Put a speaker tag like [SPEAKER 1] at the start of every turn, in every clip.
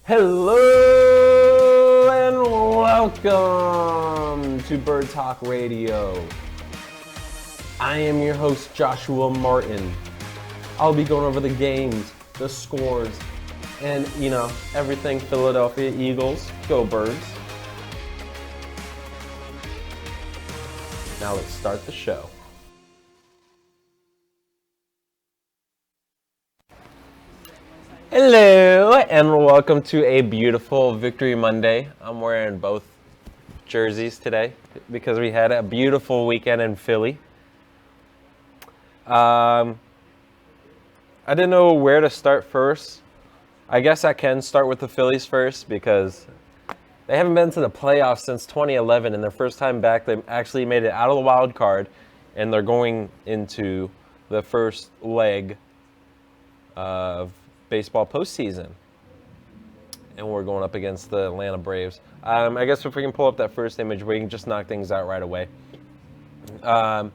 [SPEAKER 1] Hello and welcome to Bird Talk Radio. I am your host, Joshua Martin. I'll be going over the games, the scores, and, everything Philadelphia Eagles. Go Birds. Now let's start the show. Hello and welcome to a beautiful Victory Monday. I'm wearing both jerseys today because we had a beautiful weekend in Philly. I didn't know where to start first. I guess I can start with the Phillies first because they haven't been to the playoffs since 2011, and their first time back, they actually made it out of the wild card, and they're going into the first leg of baseball postseason, and we're going up against the Atlanta Braves. I guess if we can pull up that first image, we can just knock things out right away. So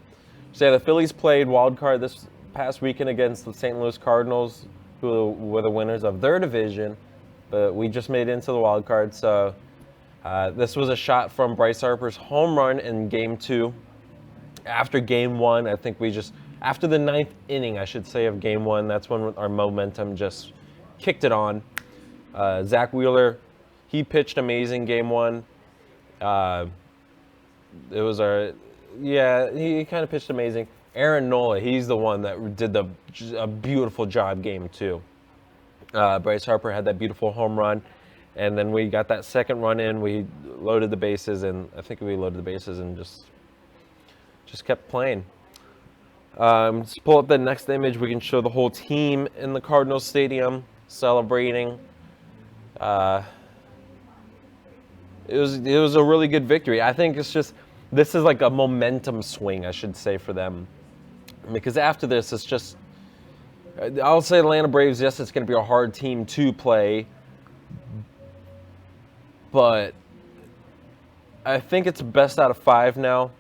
[SPEAKER 1] yeah, the Phillies played wild card this past weekend against the St. Louis Cardinals, who were the winners of their division, but we just made it into the wild card. So this was a shot from Bryce Harper's home run in Game 2. After Game 1, I think after the ninth inning, I should say, of Game 1, that's when our momentum just kicked it on. Zach Wheeler, he pitched amazing Game 1. He kind of pitched amazing. Aaron Nola, he's the one that did a beautiful job Game 2. Bryce Harper had that beautiful home run, and then we got that second run in. We loaded the bases, and I think we loaded the bases and just kept playing. Let's pull up the next image. We can show the whole team in the Cardinals Stadium celebrating. It was a really good victory. I think this is like a momentum swing, I should say, for them, because after this, I'll say Atlanta Braves. Yes, it's going to be a hard team to play, but I think it's best out of 5 now.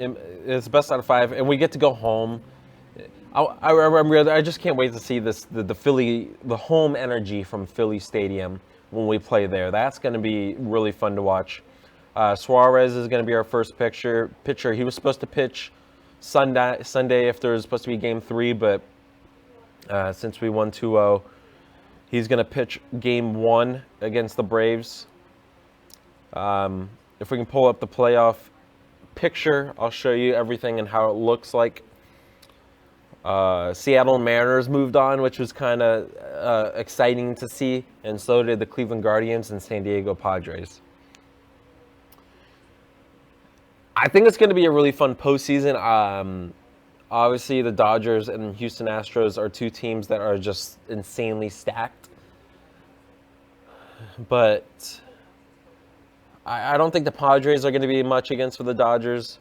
[SPEAKER 1] It's best out of 5, and we get to go home. I just can't wait to see the home energy from Philly Stadium when we play there. That's going to be really fun to watch. Suarez is going to be our first pitcher. He was supposed to pitch Sunday if there was supposed to be Game 3, but since we won 2-0, he's going to pitch Game 1 against the Braves. If we can pull up the playoff picture, I'll show you everything and how it looks like. Seattle Mariners moved on, which was kind of exciting to see, and so did the Cleveland Guardians and San Diego Padres. I think it's going to be a really fun postseason. Obviously, the Dodgers and Houston Astros are two teams that are just insanely stacked, but I don't think the Padres are going to be much against for the Dodgers.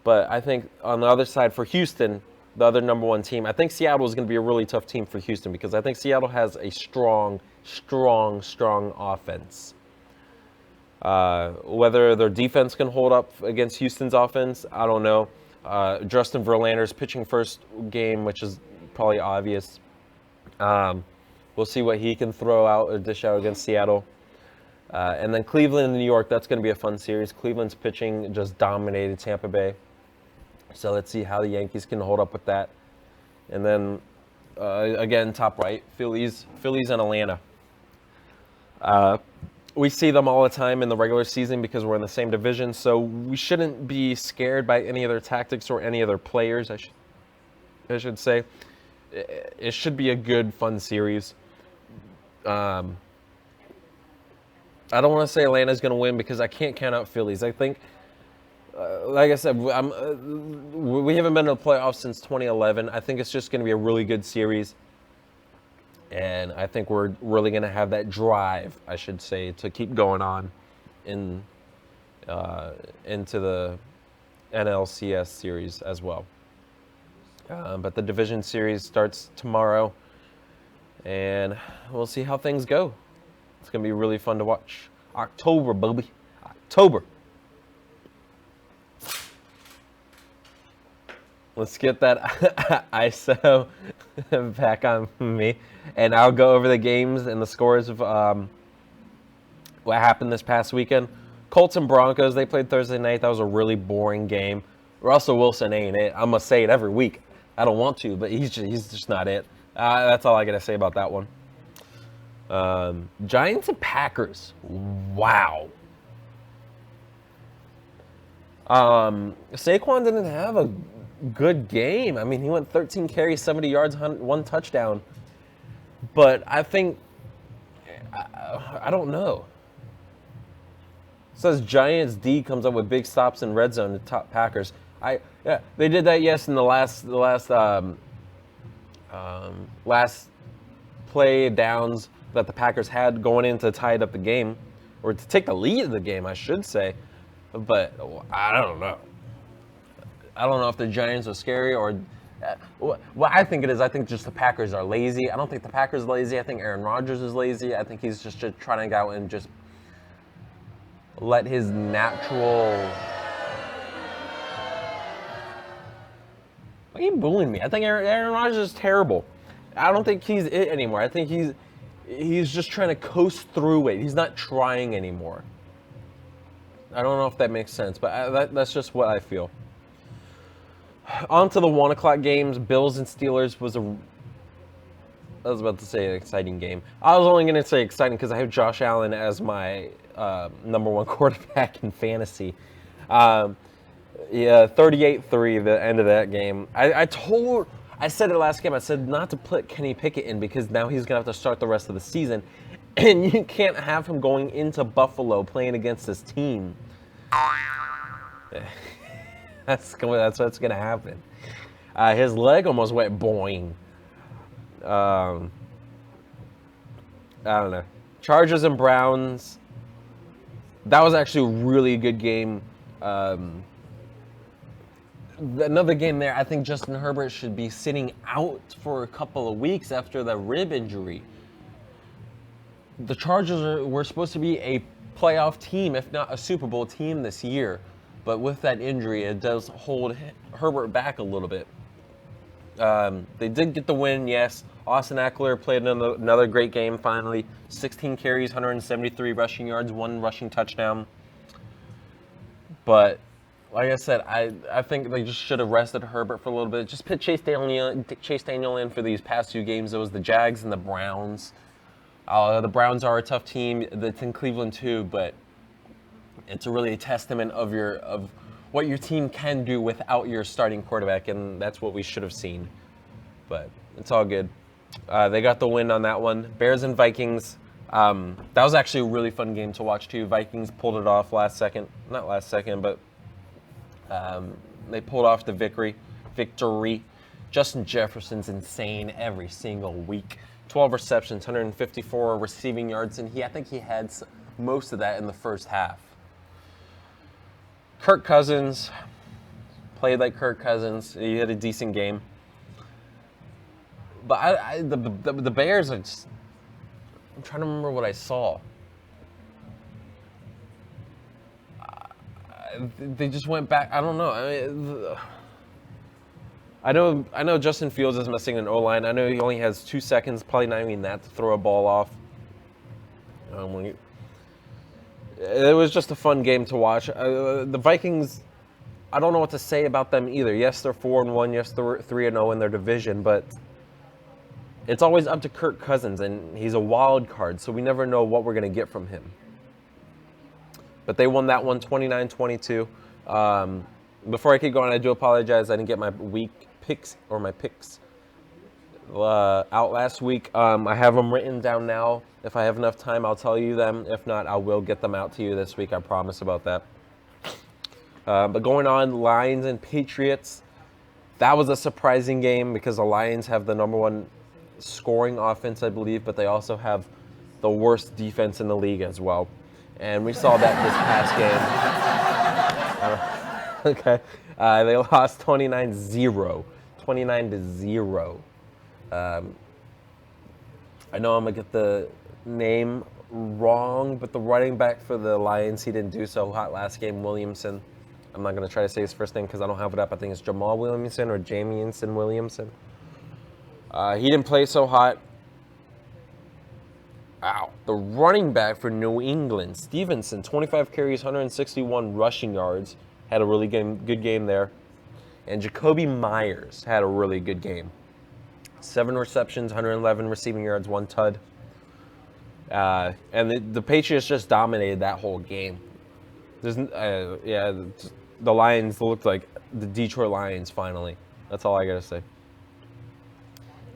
[SPEAKER 1] But I think on the other side for Houston, the other number 1 team, I think Seattle is going to be a really tough team for Houston, because I think Seattle has a strong offense. Whether their defense can hold up against Houston's offense, I don't know. Justin Verlander's pitching first game, which is probably obvious. We'll see what he can throw out or dish out against Seattle. And then Cleveland and New York, that's going to be a fun series. Cleveland's pitching just dominated Tampa Bay. So let's see how the Yankees can hold up with that. And then, again, top right, Phillies and Atlanta. We see them all the time in the regular season because we're in the same division, so we shouldn't be scared by any of their tactics or any of their players, I should say. It should be a good, fun series. I don't want to say Atlanta's going to win because I can't count out Phillies. I think, like I said, we haven't been to the playoffs since 2011. I think it's just going to be a really good series. And I think we're really going to have that drive, I should say, to keep going on into the NLCS series as well. But the division series starts tomorrow, and we'll see how things go. It's going to be really fun to watch. October, baby. October. Let's get that ISO back on me, and I'll go over the games and the scores of what happened this past weekend. Colts and Broncos, they played Thursday night. That was a really boring game. Russell Wilson ain't it. I'm going to say it every week. I don't want to, but he's just not it. That's all I got to say about that one. Giants and Packers. Wow. Saquon didn't have a good game. I mean, he went 13 carries, 70 yards, 1 touchdown. But I think, I don't know. It says Giants D comes up with big stops in red zone to top Packers. Yeah, they did that in the last play downs that the Packers had going in to tie up the game, or to take the lead of the game, I should say. But I don't know. I don't know if the Giants are scary or what I think it is. I think just the Packers are lazy. I don't think the Packers are lazy. I think Aaron Rodgers is lazy. I think he's just trying to go out and just let his natural. Why are you booing me? I think Aaron Rodgers is terrible. I don't think he's it anymore. I think he's just trying to coast through it. He's not trying anymore. I don't know if that makes sense, but that's just what I feel. On to the 1 o'clock games. Bills and Steelers was I was about to say an exciting game. I was only going to say exciting because I have Josh Allen as my number 1 quarterback in fantasy. Yeah, 38-3, the end of that game. I said it last game, I said not to put Kenny Pickett in because now he's going to have to start the rest of the season. And you can't have him going into Buffalo playing against this team. That's what's going to happen. His leg almost went boing. I don't know. Chargers and Browns. That was actually a really good game. Another game there, I think Justin Herbert should be sitting out for a couple of weeks after the rib injury. The Chargers were supposed to be a playoff team, if not a Super Bowl team this year. But with that injury, it does hold Herbert back a little bit. They did get the win, yes. Austin Eckler played another great game finally. 16 carries, 173 rushing yards, 1 rushing touchdown. But like I said, I think they just should have rested Herbert for a little bit. Just put Chase Daniel in for these past 2 games. It was the Jags and the Browns. The Browns are a tough team. It's in Cleveland too, but it's really a testament of what your team can do without your starting quarterback, and that's what we should have seen. But it's all good. They got the win on that one. Bears and Vikings. That was actually a really fun game to watch too. Vikings pulled it off not last second, but they pulled off the victory. Justin Jefferson's insane every single week. 12 receptions, 154 receiving yards, and I think he had most of that in the first half. Kirk Cousins played like Kirk Cousins. He had a decent game. But the Bears are just, I'm trying to remember what I saw. They just went back. I don't know. I know Justin Fields is missing an O-line. I know he only has 2 seconds, probably not even that, to throw a ball off. It was just a fun game to watch. The Vikings, I don't know what to say about them either. Yes, they're 4-1. Yes, they're 3-0 in their division, but it's always up to Kirk Cousins, and he's a wild card, so we never know what we're going to get from him. But they won that one 29-22. Before I keep going, I do apologize. I didn't get my picks out last week. I have them written down now. If I have enough time, I'll tell you them. If not, I will get them out to you this week. I promise about that. But going on, Lions and Patriots. That was a surprising game because the Lions have the number 1 scoring offense, I believe, but they also have the worst defense in the league as well. And we saw that this past game. Okay. They lost 29-0. 29-0. I know I'm going to get the name wrong, but the running back for the Lions, he didn't do so hot last game, Williamson. I'm not going to try to say his first name because I don't have it up. I think it's Jamal Williamson or Jamison Williamson. He didn't play so hot. Wow. The running back for New England, Stevenson, 25 carries, 161 rushing yards. Had a really good game there. And Jacoby Myers had a really good game. 7 receptions, 111 receiving yards, 1 tud. And the Patriots just dominated that whole game. The Lions looked like the Detroit Lions finally. That's all I gotta say.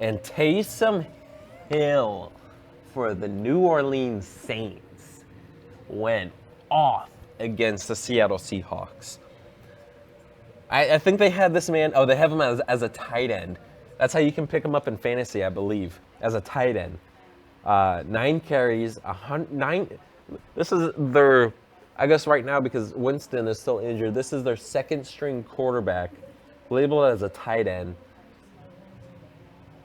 [SPEAKER 1] And Taysom Hill for the New Orleans Saints went off against the Seattle Seahawks. I think they had this man. Oh, they have him as a tight end. That's how you can pick him up in fantasy, I believe, as a tight end. 9 carries, 9. This is their, I guess right now because Winston is still injured. This is their second string quarterback, labeled as a tight end,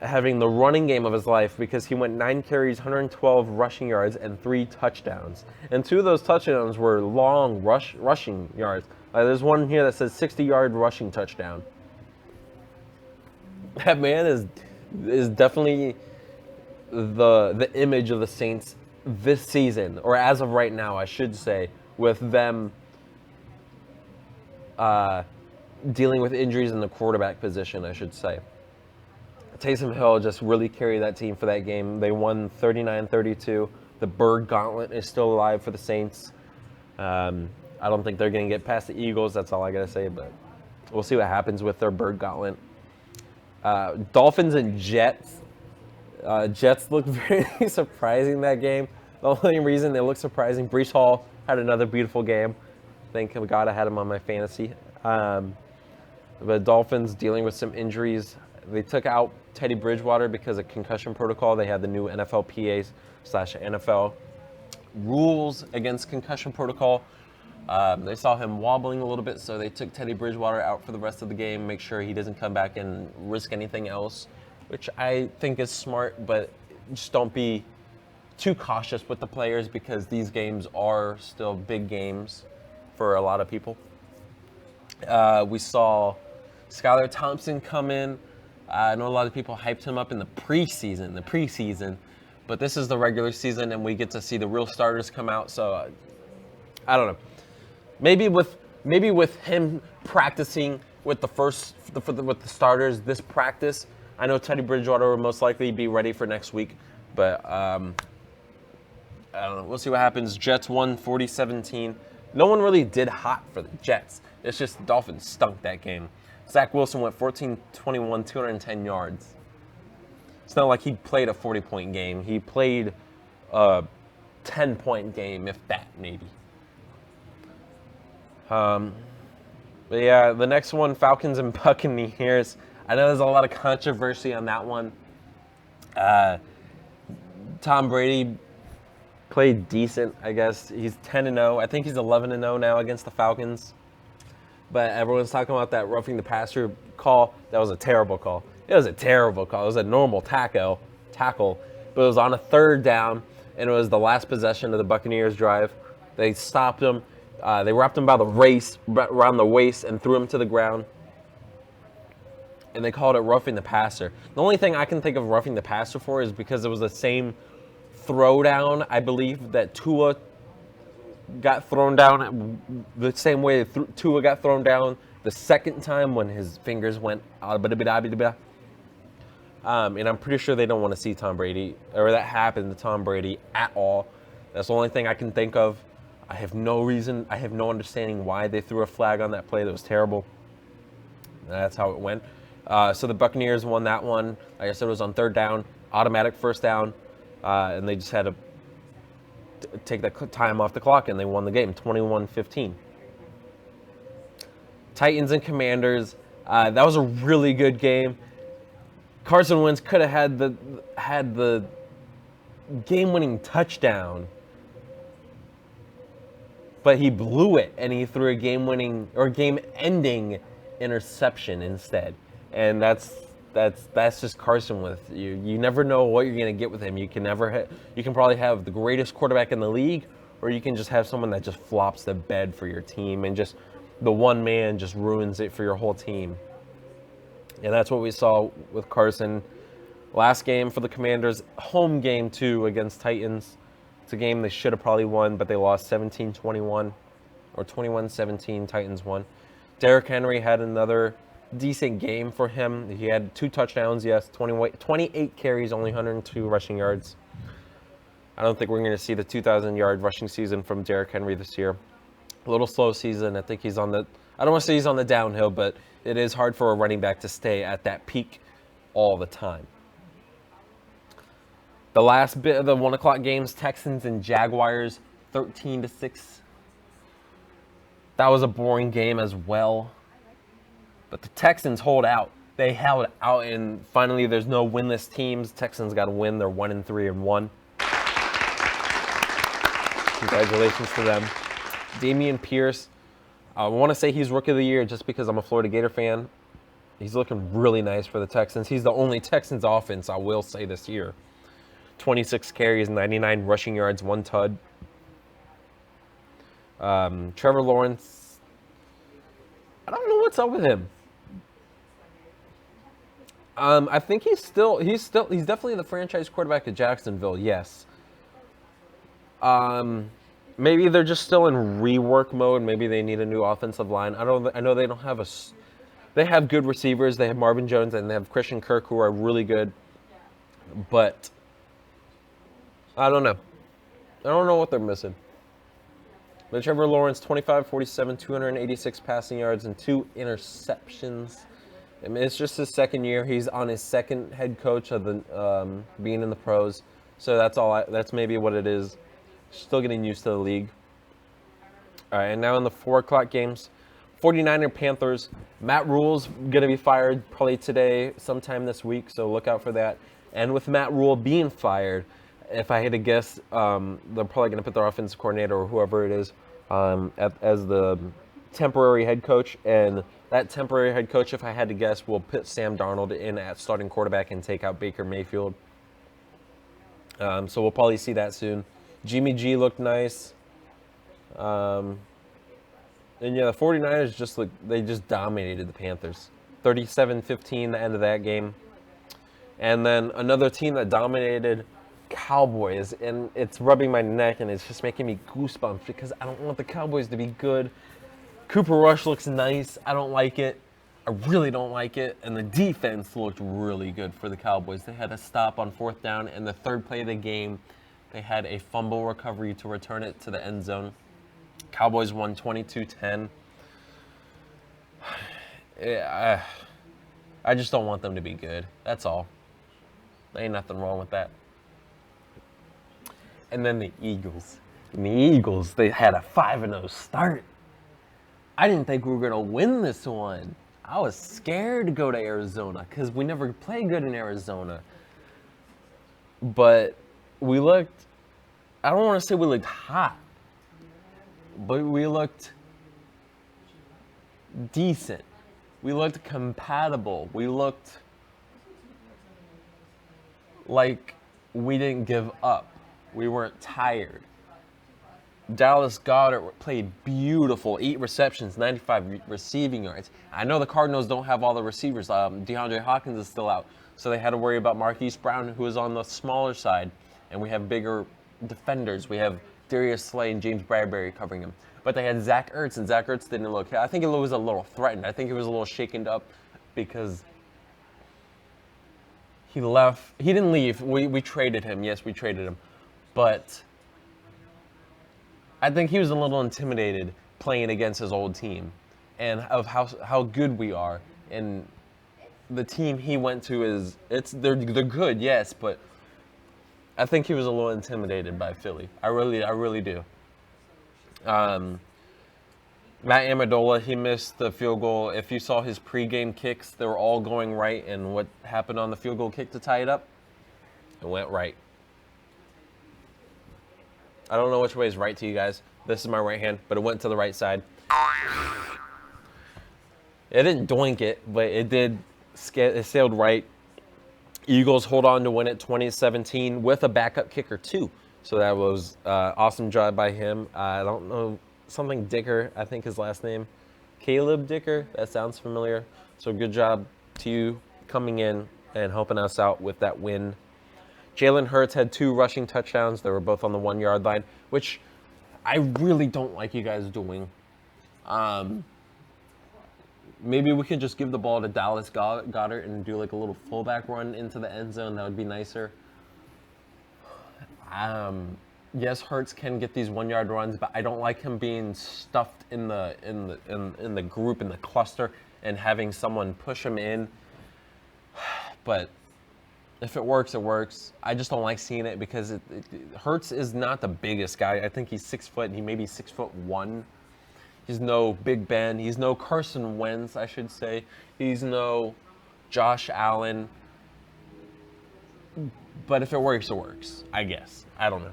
[SPEAKER 1] having the running game of his life because he went 9 carries, 112 rushing yards, and 3 touchdowns. And 2 of those touchdowns were long rushing yards. There's one here that says 60-yard rushing touchdown. That man is definitely the image of the Saints this season, or as of right now, I should say, with them dealing with injuries in the quarterback position, I should say. Taysom Hill just really carried that team for that game. They won 39-32. The Bird Gauntlet is still alive for the Saints. I don't think they're going to get past the Eagles. That's all I got to say, but we'll see what happens with their Bird Gauntlet. Dolphins and Jets. Jets looked very surprising that game. The only reason they looked surprising, Breece Hall had another beautiful game. Thank God I had him on my fantasy. The Dolphins dealing with some injuries. They took out Teddy Bridgewater because of concussion protocol. They had the new NFLPA/NFL rules against concussion protocol. They saw him wobbling a little bit, so they took Teddy Bridgewater out for the rest of the game, make sure he doesn't come back and risk anything else, which I think is smart, but just don't be too cautious with the players because these games are still big games for a lot of people. We saw Skylar Thompson come in. I know a lot of people hyped him up in the preseason, but this is the regular season and we get to see the real starters come out, so I don't know. Maybe with him practicing with with the starters this practice, I know Teddy Bridgewater will most likely be ready for next week, but I don't know. We'll see what happens. Jets won 40-17. No one really did hot for the Jets. It's just the Dolphins stunk that game. Zach Wilson went 14-21, 210 yards. It's not like he played a 40-point game. He played a 10-point game, if that, maybe. But yeah, the next one, Falcons and Buccaneers. I know there's a lot of controversy on that one. Tom Brady played decent, I guess. He's 10-0. I think he's 11-0 now against the Falcons. But everyone's talking about that roughing the passer call. That was a terrible call. It was a terrible call. It was a normal tackle, but it was on a 3rd down, and it was the last possession of the Buccaneers drive. They stopped him. They wrapped him by the around the waist and threw him to the ground. And they called it roughing the passer. The only thing I can think of roughing the passer for is because it was the same throwdown, I believe, that Tua got thrown down the same way Tua got thrown down the second time when his fingers went and I'm pretty sure they don't want to see Tom Brady, or that happened to Tom Brady at all. That's the only thing I can think of. I have no understanding why they threw a flag on that play. That was terrible. That's how it went. So the Buccaneers won that one. Like I said, it was on 3rd down, automatic 1st down, and they just had to take that time off the clock, and they won the game, 21-15. Titans and Commanders. That was a really good game. Carson Wentz could have had the game-winning touchdown, but he blew it, and he threw a game-winning or game-ending interception instead. And that's just Carson with you. You never know what you're gonna get with him. You can probably have the greatest quarterback in the league, or you can just have someone that just flops the bed for your team and just the one man just ruins it for your whole team. And that's what we saw with Carson. Last game for the Commanders, home game too against Titans. It's a game they should have probably won, but they lost 17-21 or 21-17. Titans won. Derrick Henry had another decent game for him. He had 2 touchdowns, yes, 28 carries, only 102 rushing yards. I don't think we're going to see the 2,000-yard rushing season from Derrick Henry this year. A little slow season. I think he's on the, I don't want to say he's on the downhill, but it is hard for a running back to stay at that peak all the time. The last bit of the 1 o'clock games, Texans and Jaguars, 13-6. That was a boring game as well. But the Texans hold out. They held out, and finally there's no winless teams. Texans got to win. They're 1-3-1. Congratulations to them. Dameon Pierce, I want to say he's Rookie of the Year just because I'm a Florida Gator fan. He's looking really nice for the Texans. He's the only Texans offense, I will say, this year. 26 carries, 99 rushing yards, 1 tud. Trevor Lawrence, I don't know what's up with him. I think he's definitely the franchise quarterback at Jacksonville, yes. Maybe they're just still in rework mode. Maybe they need a new offensive line. I know they don't have they have good receivers. They have Marvin Jones and they have Christian Kirk, who are really good. But I don't know. I don't know what they're missing. But Trevor Lawrence, 25-47, 286 passing yards and 2 interceptions. I mean, it's just his second year. He's on his second head coach of the being in the pros. So that's maybe what it is. Still getting used to the league. All right, and now in the 4 o'clock games, 49er Panthers. Matt Rule's going to be fired probably today, sometime this week, so look out for that. And with Matt Rule being fired, if I had to guess, they're probably going to put their offensive coordinator or whoever it is as the temporary head coach. And that temporary head coach, if I had to guess, will put Sam Darnold in at starting quarterback and take out Baker Mayfield. So we'll probably see that soon. Jimmy G looked nice. And yeah, the 49ers they just dominated the Panthers. 37-15, the end of that game. And then another team that dominated, Cowboys. And it's rubbing my neck and it's just making me goosebumps because I don't want the Cowboys to be good. Cooper Rush looks nice. I don't like it. I really don't like it. And the defense looked really good for the Cowboys. They had a stop on 4th down, and the 3rd play of the game, they had a fumble recovery to return it to the end zone. Cowboys won 22-10. I just don't want them to be good. That's all. There ain't nothing wrong with that. And then the Eagles. They had a 5-0 start. I didn't think we were going to win this one. I was scared to go to Arizona because we never play good in Arizona. But we looked, I don't want to say we looked hot, but we looked decent. We looked compatible. We looked like we didn't give up. We weren't tired. Dallas Goedert played beautiful. 8 receptions, 95 receiving yards. I know the Cardinals don't have all the receivers. DeAndre Hopkins is still out. So they had to worry about Marquise Brown, who is on the smaller side. And we have bigger defenders. We have Darius Slay and James Bradbury covering him. But they had Zach Ertz, and Zach Ertz didn't look. I think it was a little threatened. I think it was a little shaken up because he left. He didn't leave. We traded him. Yes, we traded him. But I think he was a little intimidated playing against his old team and of how good we are. And the team he went to they're good, yes, but I think he was a little intimidated by Philly. I really do. Matt Amendola, he missed the field goal. If you saw his pregame kicks, they were all going right, and what happened on the field goal kick to tie it up? It went right. I don't know which way is right to you guys. This is my right hand, but it went to the right side. It didn't doink it, but it did. It sailed right. Eagles hold on to win it 20-17 with a backup kicker too. So that was awesome job by him. I don't know, something Dicker, I think his last name. Caleb Dicker. That sounds familiar. So good job to you coming in and helping us out with that win. Jalen Hurts had 2 rushing touchdowns. They were both on the 1-yard line, which I really don't like you guys doing. Maybe we could just give the ball to Dallas Goedert and do like a little fullback run into the end zone. That would be nicer. Yes, Hurts can get these 1-yard runs, but I don't like him being stuffed in the group, in the cluster, and having someone push him in. But if it works, it works. I just don't like seeing it because Hurts is not the biggest guy. I think he's 6 foot. He may be 6'1". He's no Big Ben. He's no Carson Wentz, I should say. He's no Josh Allen. But if it works, it works, I guess. I don't know.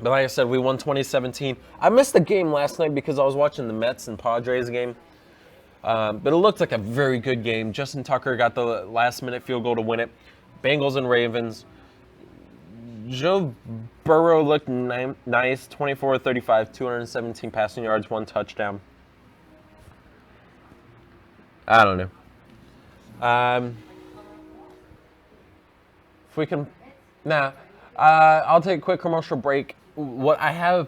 [SPEAKER 1] But like I said, we won 2017. I missed the game last night because I was watching the Mets and Padres game. But it looked like a very good game. Justin Tucker got the last-minute field goal to win it. Bengals and Ravens. Joe Burrow looked nice, 24-35, 217 passing yards, 1 touchdown. I don't know. If we can, I'll take a quick commercial break. What I have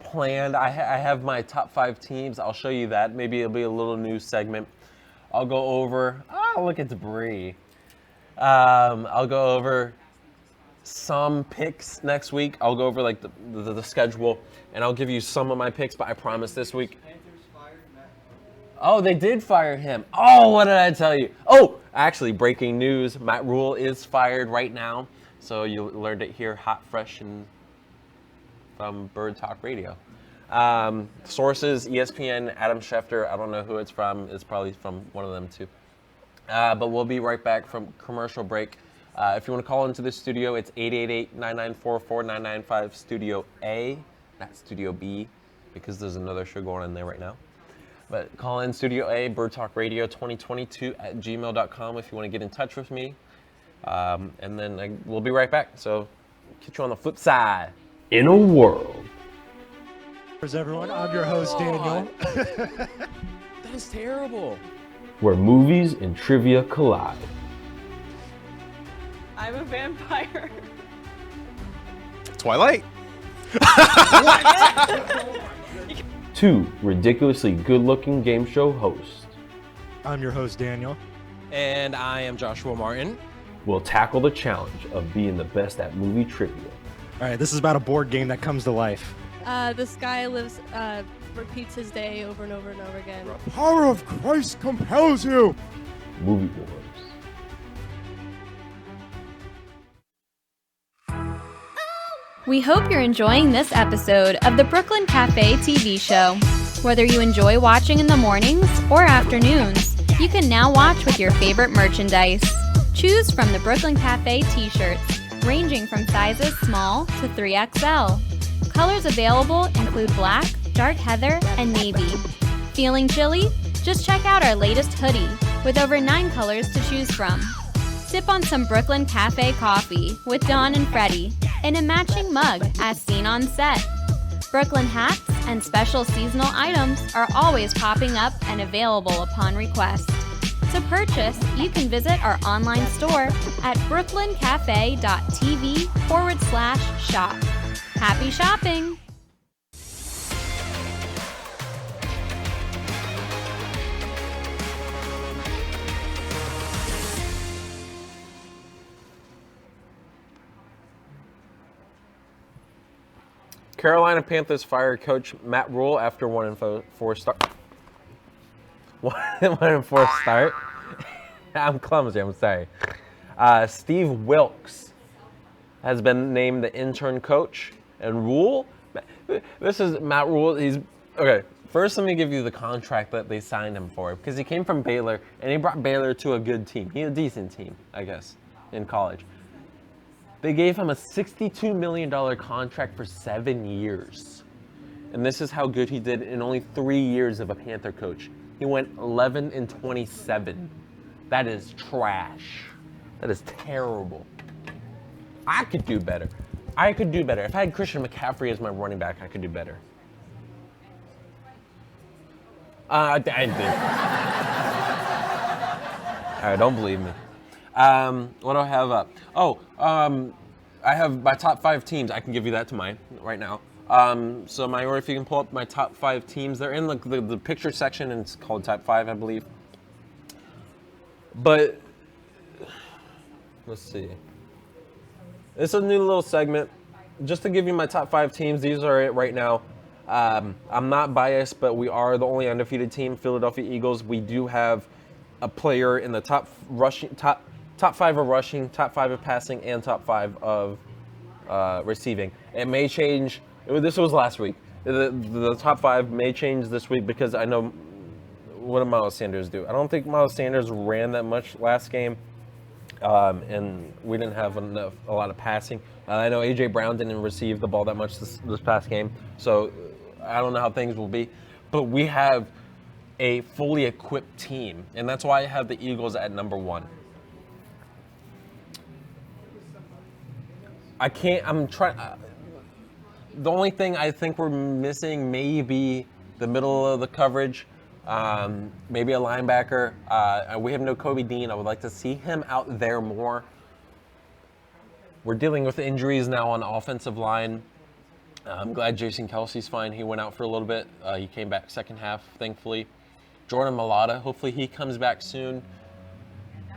[SPEAKER 1] planned, I have my top 5 teams. I'll show you that. Maybe it'll be a little new segment. I'll go over. Oh, look at debris. I'll go over some picks next week. I'll go over like the schedule, and I'll give you some of my picks. But I promise this week. Oh, they did fire him. Oh, what did I tell you? Oh, actually, breaking news: Matt Rule is fired right now. So you learned it here, hot, fresh, and from Bird Talk Radio. Sources: ESPN, Adam Schefter. I don't know who it's from. It's probably from one of them too. But we'll be right back from commercial break. If you want to call into the studio, it's 888-9944-995 Studio A, not Studio B, because there's another show going on there right now. But call in Studio A, Bird Talk Radio 2022 at gmail.com if you want to get in touch with me. And then we'll be right back. So catch you on the flip side. In a world.
[SPEAKER 2] Where's everyone? I'm your host, Daniel.
[SPEAKER 1] That is terrible.
[SPEAKER 3] Where movies and trivia collide.
[SPEAKER 4] I'm a vampire.
[SPEAKER 2] Twilight.
[SPEAKER 3] 2 ridiculously good-looking game show hosts.
[SPEAKER 2] I'm your host, Daniel.
[SPEAKER 5] And I am Joshua Martin.
[SPEAKER 3] Will tackle the challenge of being the best at movie trivia.
[SPEAKER 2] All right, this is about a board game that comes to life.
[SPEAKER 4] This guy repeats his day over and over and over again.
[SPEAKER 6] The power of Christ compels you.
[SPEAKER 3] Movie Wars.
[SPEAKER 7] We hope you're enjoying this episode of the Brooklyn Cafe TV show. Whether you enjoy watching in the mornings or afternoons, you can now watch with your favorite merchandise. Choose from the Brooklyn Cafe t-shirts, ranging from sizes small to 3XL. Colors available include black, dark heather, and navy. Feeling chilly? Just check out our latest hoodie with over 9 colors to choose from. Sip on some Brooklyn Cafe coffee with Dawn and Freddie in a matching mug as seen on set. Brooklyn hats and special seasonal items are always popping up and available upon request. To purchase, you can visit our online store at brooklyncafe.tv/shop. Happy shopping!
[SPEAKER 1] Carolina Panthers fired coach Matt Rule after 1-4 start. 1-4 start. I'm clumsy, I'm sorry. Steve Wilkes has been named the intern coach. And Rule, this is Matt Rule. He's, okay, first let me give you the contract that they signed him for. Because he came from Baylor, and he brought Baylor to a good team. He had a decent team, I guess, in college. They gave him a $62 million contract for 7 years. And this is how good he did in only 3 years of a Panther coach. He went 11-27. That is trash. That is terrible. I could do better. I could do better. If I had Christian McCaffrey as my running back, I could do better. I did. All right, don't believe me. What do I have up? I have my top 5 teams. I can give you that to mine right now. So if you can pull up my top 5 teams, they're in the picture section, and it's called top 5, I believe. But let's see. It's a new little segment, just to give you my top 5 teams. These are it right now. I'm not biased, but we are the only undefeated team, Philadelphia Eagles. We do have a player in the top 5 of rushing, top 5 of passing, and top 5 of receiving. It may change. This was last week. The top 5 may change this week because I know what did Miles Sanders do. I don't think Miles Sanders ran that much last game, and we didn't have a lot of passing. I know A.J. Brown didn't receive the ball that much this past game, so I don't know how things will be. But we have a fully equipped team, and that's why I have the Eagles at number 1. The only thing I think we're missing may be the middle of the coverage, maybe a linebacker. We have no Kobe Dean. I would like to see him out there more. We're dealing with injuries now on the offensive line. I'm glad Jason Kelsey's fine. He went out for a little bit. He came back second half, thankfully. Jordan Mailata, hopefully he comes back soon.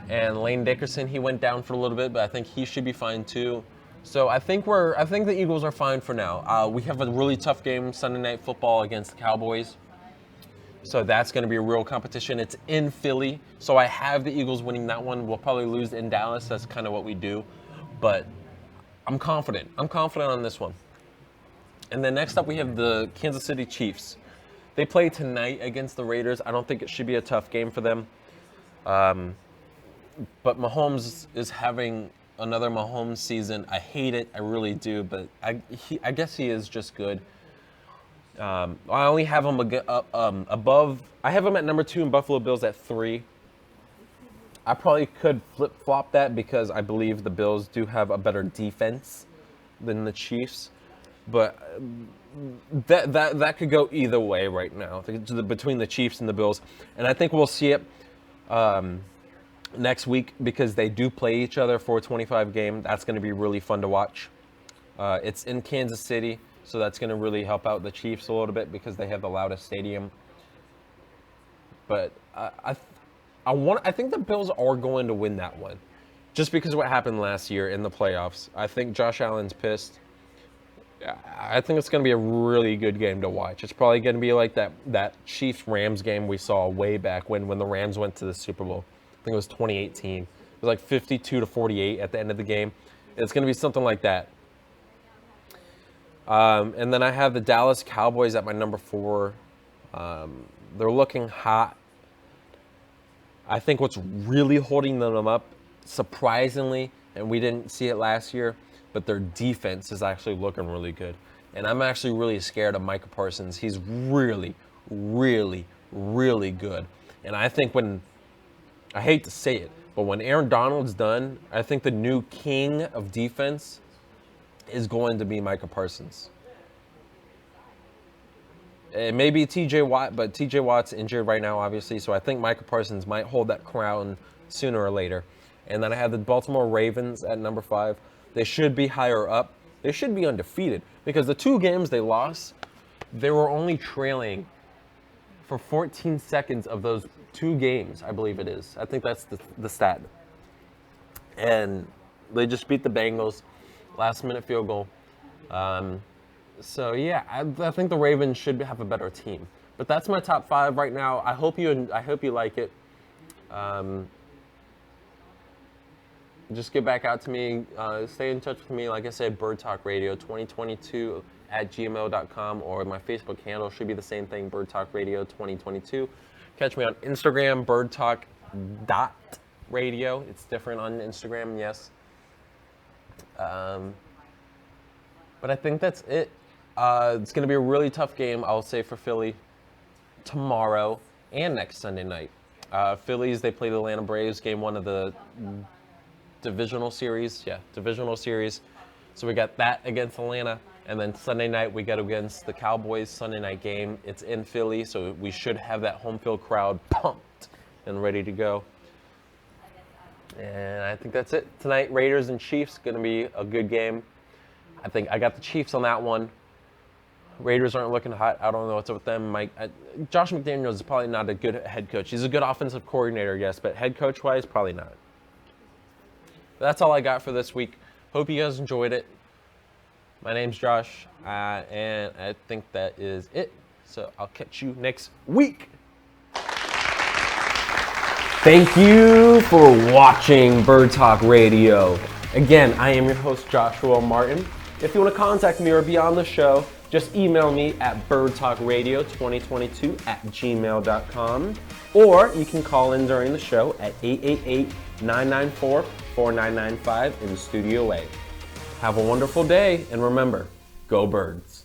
[SPEAKER 1] And Lane Dickerson, he went down for a little bit, but I think he should be fine too. So I think the Eagles are fine for now. We have a really tough game Sunday Night Football against the Cowboys. So that's going to be a real competition. It's in Philly, so I have the Eagles winning that one. We'll probably lose in Dallas. That's kind of what we do. But I'm confident. I'm confident on this one. And then next up, we have the Kansas City Chiefs. They play tonight against the Raiders. I don't think it should be a tough game for them. But Mahomes is having another Mahomes season. I hate it. I really do. But I guess he is just good. I only have him above. I have him at number 2 and Buffalo Bills at 3. I probably could flip-flop that because I believe the Bills do have a better defense than the Chiefs. But that could go either way right now between the Chiefs and the Bills. And I think we'll see it next week because they do play each other for a 25 game. That's going to be really fun to watch. It's in Kansas City, so that's going to really help out the Chiefs a little bit because they have the loudest stadium. But I think the Bills are going to win that one just because of what happened last year in the playoffs. I think Josh Allen's pissed. I think it's going to be a really good game to watch. It's probably going to be like that Chiefs-Rams game we saw way back when the Rams went to the Super Bowl. I think it was 2018. It was like 52-48 at the end of the game. It's going to be something like that. And then I have the Dallas Cowboys at my number 4. They're looking hot. I think what's really holding them up, surprisingly, and we didn't see it last year, but their defense is actually looking really good. And I'm actually really scared of Micah Parsons. He's really, really, really good. And I think I hate to say it, but when Aaron Donald's done, I think the new king of defense is going to be Micah Parsons. It may be TJ Watt, but TJ Watt's injured right now, obviously, so I think Micah Parsons might hold that crown sooner or later. And then I have the Baltimore Ravens at number 5. They should be higher up. They should be undefeated because the 2 games they lost, they were only trailing for 14 seconds of those 2 games, I believe it is. I think that's the stat. And they just beat the Bengals, last-minute field goal. So yeah, I think the Ravens should have a better team. But that's my top 5 right now. I hope you like it. Just get back out to me. Stay in touch with me. Like I said, Bird Talk Radio 2022 at gmail.com, or my Facebook handle should be the same thing, Bird Talk Radio 2022. Catch me on Instagram, birdtalk.radio. It's different on Instagram, yes. But I think that's it. It's going to be a really tough game, I'll say, for Philly tomorrow and next Sunday night. Phillies, they play the Atlanta Braves, game 1 of the divisional series. Yeah, divisional series. So we got that against Atlanta. And then Sunday night, we go against the Cowboys Sunday night game. It's in Philly, so we should have that home field crowd pumped and ready to go. And I think that's it. Tonight, Raiders and Chiefs, going to be a good game. I think I got the Chiefs on that one. Raiders aren't looking hot. I don't know what's up with them. Josh McDaniels is probably not a good head coach. He's a good offensive coordinator, yes, but head coach-wise, probably not. But that's all I got for this week. Hope you guys enjoyed it. My name's Josh, and I think that is it. So I'll catch you next week.
[SPEAKER 3] Thank you for watching Bird Talk Radio. Again, I am your host, Joshua Martin. If you want to contact me or be on the show, just email me at birdtalkradio2022@gmail.com, or you can call in during the show at 888-994-4995 in Studio A. Have a wonderful day, and remember, go Birds.